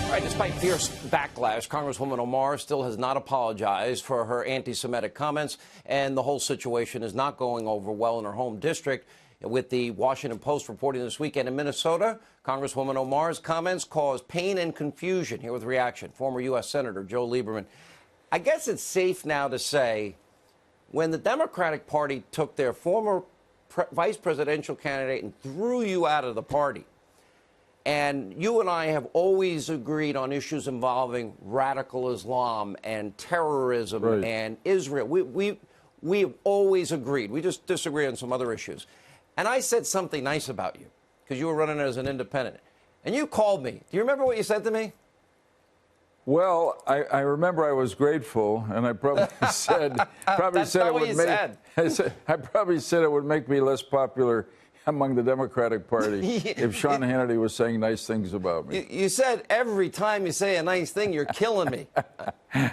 All right, despite fierce backlash, Congresswoman Omar still has not apologized for her anti-Semitic comments, and the whole situation is not going over well in her home district. With the Washington Post reporting this weekend in Minnesota, Congresswoman Omar's comments caused pain and confusion. Here with reaction, former U.S. Senator Joe Lieberman. I guess it's safe now to say when the Democratic Party took their former vice presidential candidate and threw you out of the party, and you and I have always agreed on issues involving radical Islam and terrorism and Israel. We have always agreed. We just disagree on some other issues. And I said something nice about you because you were running as an independent. And you called me. Do you remember what you said to me? Well, I remember I was grateful, and I probably said it would make me less popular among the Democratic Party if Sean Hannity was saying nice things about me. You said every time you say a nice thing, you're killing me. And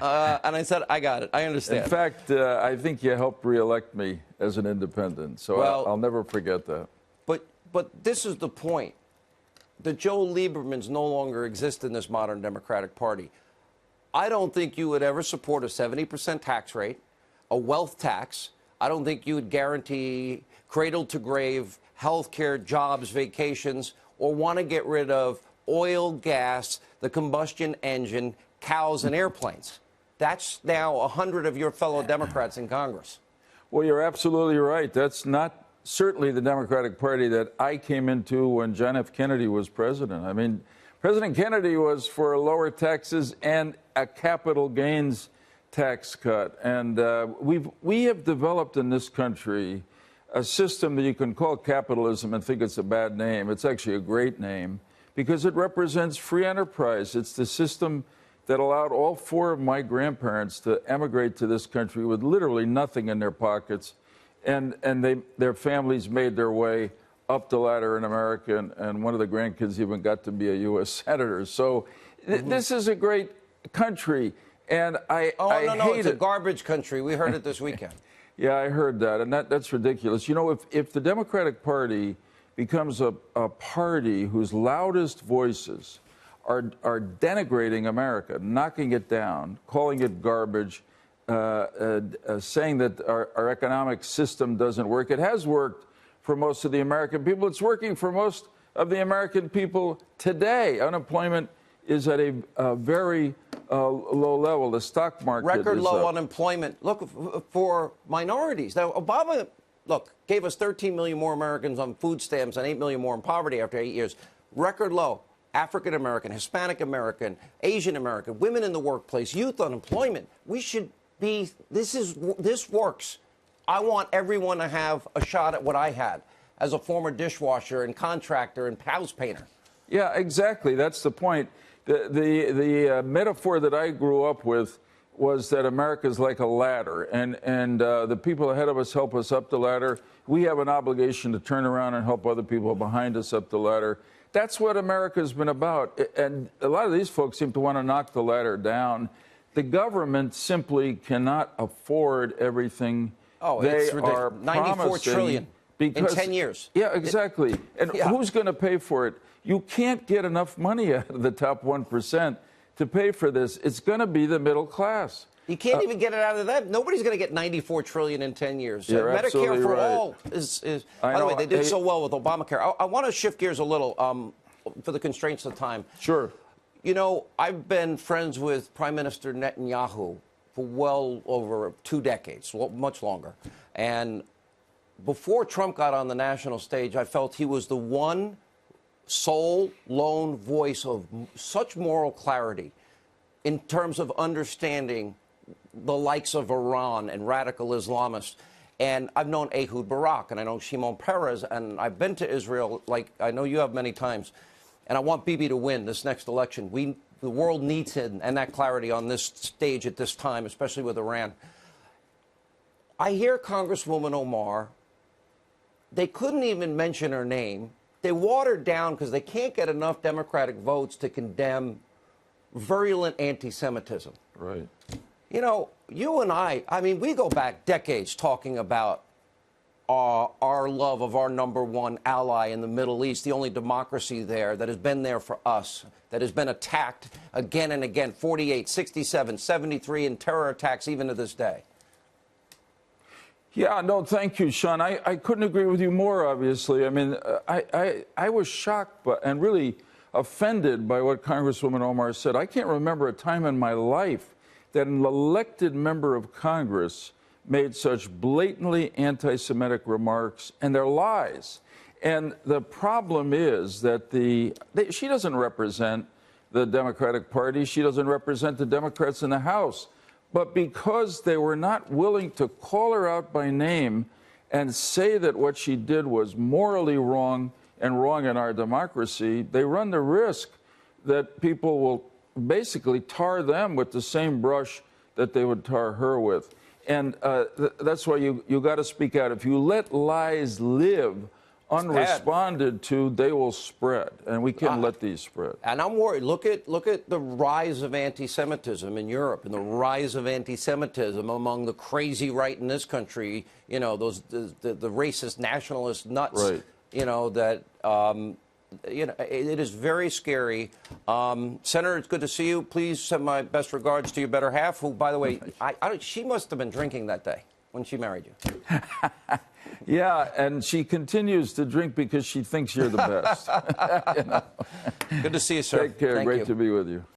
I said, I got it. I understand. In fact, I think you helped reelect me as an independent, so I'll never forget that. But this is the point. The Joe Liebermans no longer exist in this modern Democratic Party. I don't think you would ever support a 70% tax rate, a wealth tax. I don't think you would guarantee cradle-to-grave health care, jobs, vacations, or want to get rid of oil, gas, the combustion engine, cows, and airplanes. That's now 100 of your fellow Democrats in Congress. Well, you're absolutely right. That's not certainly the Democratic Party that I came into when John F. Kennedy was president. I mean, President Kennedy was for lower taxes and a capital gains tax cut. And we have developed in this country a system that you can call capitalism and think it's a bad name. It's actually a great name because it represents free enterprise. It's the system that allowed all four of my grandparents to emigrate to this country with literally nothing in their pockets. And their families made their way up the ladder in America, and one of the grandkids even got to be a U.S. senator. So this is a great country, and I hate it's a garbage country. We heard it this weekend. Yeah, I heard that, and that's ridiculous. You know, if the Democratic Party becomes a party whose loudest voices are denigrating America, knocking it down, calling it garbage, saying that our economic system doesn't work. It has worked for most of the American people. It's working for most of the American people today. Unemployment is at a very low level. The stock market record is low unemployment. Look, for minorities. Now, Obama, gave us 13 million more Americans on food stamps and 8 million more in poverty after 8 years. Record low. African American, Hispanic American, Asian American, women in the workplace, youth unemployment. We should be, this works. I want everyone to have a shot at what I had as a former dishwasher and contractor and house painter. Yeah, exactly. That's the point. The metaphor that I grew up with was that America is like a ladder, and the people ahead of us help us up the ladder. We have an obligation to turn around and help other people behind us up the ladder. That's what America's been about. And a lot of these folks seem to want to knock the ladder down. The government simply cannot afford everything they are promising. $94 trillion in 10 years. Yeah, exactly. And who's going to pay for it? You can't get enough money out of the top 1% to pay for this. It's going to be the middle class. You can't even get it out of that. Nobody's going to get $94 trillion in 10 years. Medicare for all is by the way, they did so well with Obamacare. I want to shift gears a little for the constraints of time. Sure. You know, I've been friends with Prime Minister Netanyahu for well over 2 decades, much longer. And before Trump got on the national stage, I felt he was the one sole, lone voice of such moral clarity in terms of understanding the likes of Iran and radical Islamists. And I've known Ehud Barak, and I know Shimon Peres, and I've been to Israel, like I know you have many times. And I want Bibi to win this next election. The world needs him and that clarity on this stage at this time, especially with Iran. I hear Congresswoman Omar. They couldn't even mention her name. They watered down because they can't get enough Democratic votes to condemn virulent anti-Semitism. Right. You know, you and I mean, we go back decades talking about our love of our #1 ally in the Middle East, the only democracy there that has been there for us, that has been attacked again and again, 48, 67, 73, and terror attacks even to this day. Yeah, no, thank you, Sean. I couldn't agree with you more, obviously. I mean, I was shocked and really offended by what Congresswoman Omar said. I can't remember a time in my life that an elected member of Congress made such blatantly anti-Semitic remarks, and they're lies. And the problem is that she doesn't represent the Democratic Party. She doesn't represent the Democrats in the House. But because they were not willing to call her out by name and say that what she did was morally wrong and wrong in our democracy, they run the risk that people will basically tar them with the same brush that they would tar her with. And that's why you got to speak out. If you let lies live unresponded to, they will spread, and we can't let these spread. And I'm worried. Look at the rise of anti-Semitism in Europe, and the rise of anti-Semitism among the crazy right in this country. You know, the racist nationalist nuts. Right. You know that. You know, it is very scary. Senator, it's good to see you. Please send my best regards to your better half, who, by the way, she must have been drinking that day when she married you. Yeah, and she continues to drink because she thinks you're the best. You know? Good to see you, sir. Take care. Thank Great you. to be with you.